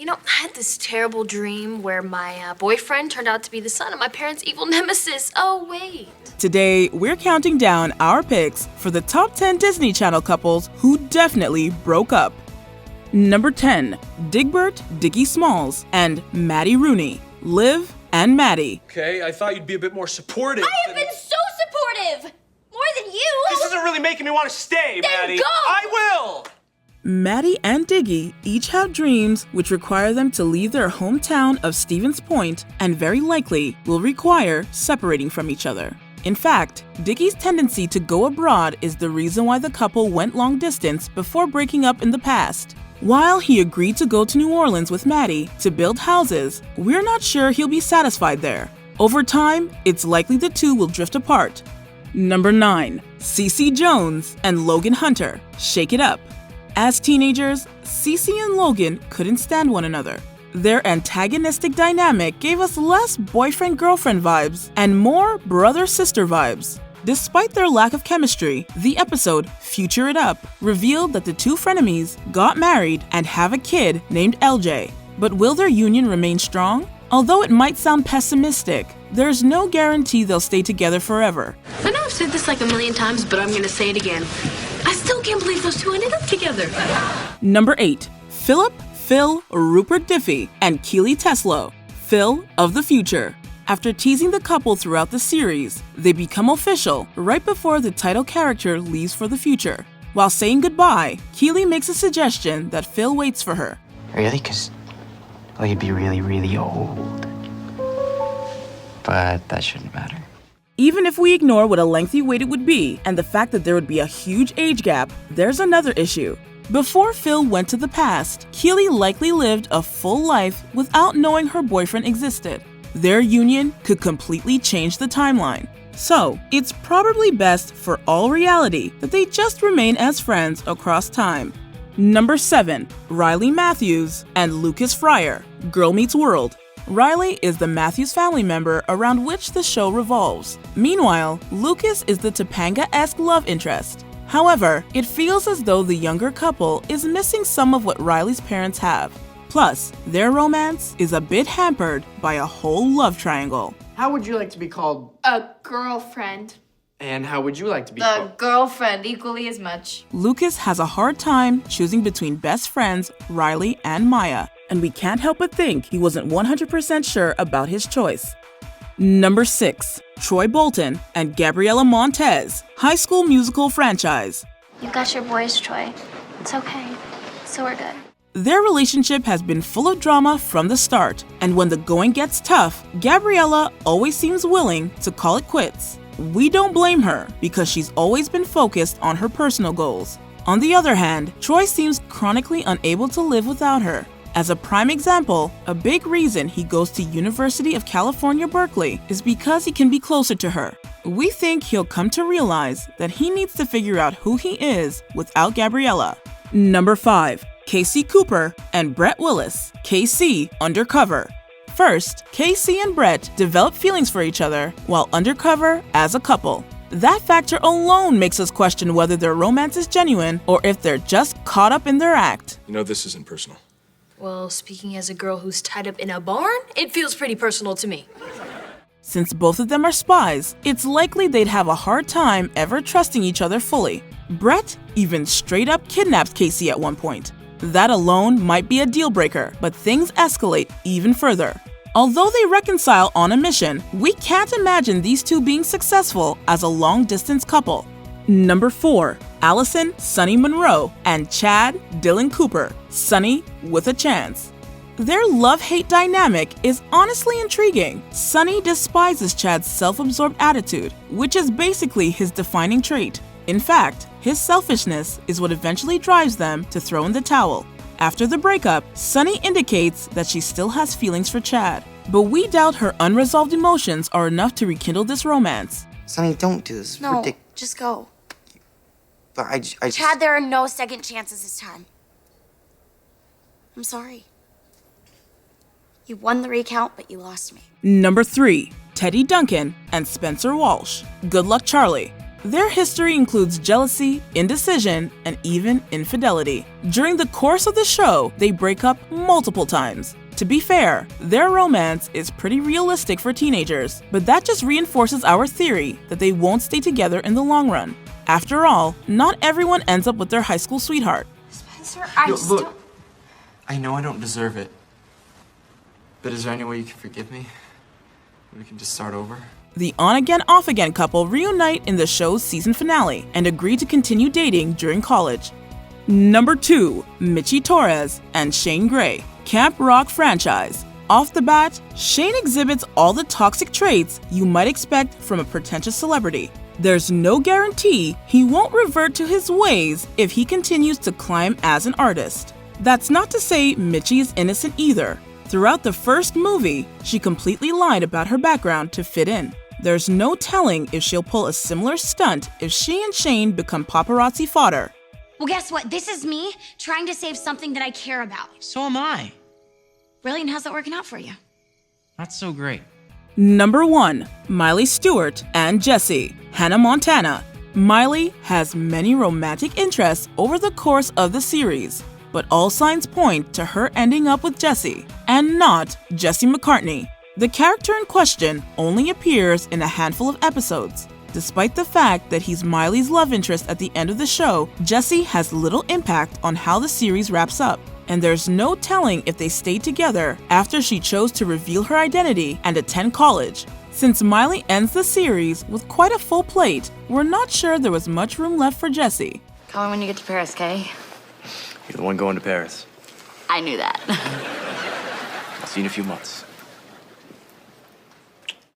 I had this terrible dream where my boyfriend turned out to be the son of my parents' evil nemesis. Oh, wait. Today, we're counting down our picks for the top 10 Disney Channel couples who definitely broke up. Number 10, Digbert, Diggy Smalls, and Maddie Rooney, Liv and Maddie. Okay, I thought you'd be a bit more supportive. I have been so supportive! More than you! This isn't really making me want to stay, Then Maddie. go! I will! Maddie and Diggy each have dreams which require them to leave their hometown of Stevens Point and very likely will require separating from each other. In fact, Diggy's tendency to go abroad is the reason why the couple went long distance before breaking up in the past. While he agreed to go to New Orleans with Maddie to build houses, we're not sure he'll be satisfied there. Over time, it's likely the two will drift apart. Number 9, Cece Jones and Logan Hunter, Shake It Up. As teenagers, Cece and Logan couldn't stand one another. Their antagonistic dynamic gave us less boyfriend-girlfriend vibes and more brother-sister vibes. Despite their lack of chemistry, the episode Future It Up revealed that the two frenemies got married and have a kid named LJ. But will their union remain strong? Although it might sound pessimistic, there's no guarantee they'll stay together forever. I know I've said this like a million times, but I'm gonna say it again. I still can't believe those two ended up together. Number 8, Philip, Phil, Rupert Diffie, and Keely Teslo, Phil of the Future. After teasing the couple throughout the series, they become official right before the title character leaves for the future. While saying goodbye, Keely makes a suggestion that Phil waits for her. Really? Because, well, you'd be really, really old. But that shouldn't matter. Even if we ignore what a lengthy wait it would be and the fact that there would be a huge age gap, there's another issue. Before Phil went to the past, Keely likely lived a full life without knowing her boyfriend existed. Their union could completely change the timeline. So, it's probably best for all reality that they just remain as friends across time. Number 7, Riley Matthews and Lucas Fryer, Girl Meets World. Riley is the Matthews family member around which the show revolves. Meanwhile, Lucas is the Topanga-esque love interest. However, it feels as though the younger couple is missing some of what Riley's parents have. Plus, their romance is a bit hampered by a whole love triangle. How would you like to be called? A girlfriend. And how would you like to be called? The girlfriend, equally as much. Lucas has a hard time choosing between best friends Riley and Maya, and we can't help but think he wasn't 100% sure about his choice. Number 6, Troy Bolton and Gabriella Montez, High School Musical franchise. You got your boys, Troy. It's okay. So we're good. Their relationship has been full of drama from the start, and when the going gets tough, Gabriella always seems willing to call it quits. We don't blame her because she's always been focused on her personal goals. On the other hand, Troy seems chronically unable to live without her. As a prime example, a big reason he goes to University of California, Berkeley is because he can be closer to her. We think he'll come to realize that he needs to figure out who he is without Gabriella. Number 5, Casey Cooper and Brett Willis, KC Undercover. First, Casey and Brett develop feelings for each other while undercover as a couple. That factor alone makes us question whether their romance is genuine or if they're just caught up in their act. You know, this isn't personal. Well, speaking as a girl who's tied up in a barn, it feels pretty personal to me. Since both of them are spies, it's likely they'd have a hard time ever trusting each other fully. Brett even straight up kidnaps Casey at one point. That alone might be a deal breaker, but things escalate even further. Although they reconcile on a mission, we can't imagine these two being successful as a long-distance couple. Number 4, Allison, Sonny Monroe, and Chad, Dylan Cooper, Sonny with a Chance. Their love-hate dynamic is honestly intriguing. Sonny despises Chad's self-absorbed attitude, which is basically his defining trait. In fact, his selfishness is what eventually drives them to throw in the towel. After the breakup, Sonny indicates that she still has feelings for Chad, but we doubt her unresolved emotions are enough to rekindle this romance. Sonny, don't do this. No, just go. But I just... Chad, there are no second chances this time. I'm sorry. You won the recount, but you lost me. Number 3, Teddy Duncan and Spencer Walsh, Good Luck Charlie. Their history includes jealousy, indecision, and even infidelity. During the course of the show, they break up multiple times. To be fair, their romance is pretty realistic for teenagers, but that just reinforces our theory that they won't stay together in the long run. After all, not everyone ends up with their high school sweetheart. Spencer, Look, I know I don't deserve it, but is there any way you can forgive me? We can just start over? The on-again, off-again couple reunite in the show's season finale and agree to continue dating during college. Number 2, Mitchie Torres and Shane Gray, Camp Rock franchise. Off the bat, Shane exhibits all the toxic traits you might expect from a pretentious celebrity. There's no guarantee he won't revert to his ways if he continues to climb as an artist. That's not to say Mitchie is innocent either. Throughout the first movie, she completely lied about her background to fit in. There's no telling if she'll pull a similar stunt if she and Shane become paparazzi fodder. Well, guess what? This is me trying to save something that I care about. So am I. Really? And how's that working out for you? Not so great. Number 1, Miley Stewart and Jesse, Hannah Montana. Miley has many romantic interests over the course of the series, but all signs point to her ending up with Jesse, and not Jesse McCartney. The character in question only appears in a handful of episodes. Despite the fact that he's Miley's love interest at the end of the show, Jesse has little impact on how the series wraps up, and there's no telling if they stayed together after she chose to reveal her identity and attend college. Since Miley ends the series with quite a full plate, we're not sure there was much room left for Jesse. Call me when you get to Paris, okay? You're the one going to Paris. I knew that. I'll see you in a few months.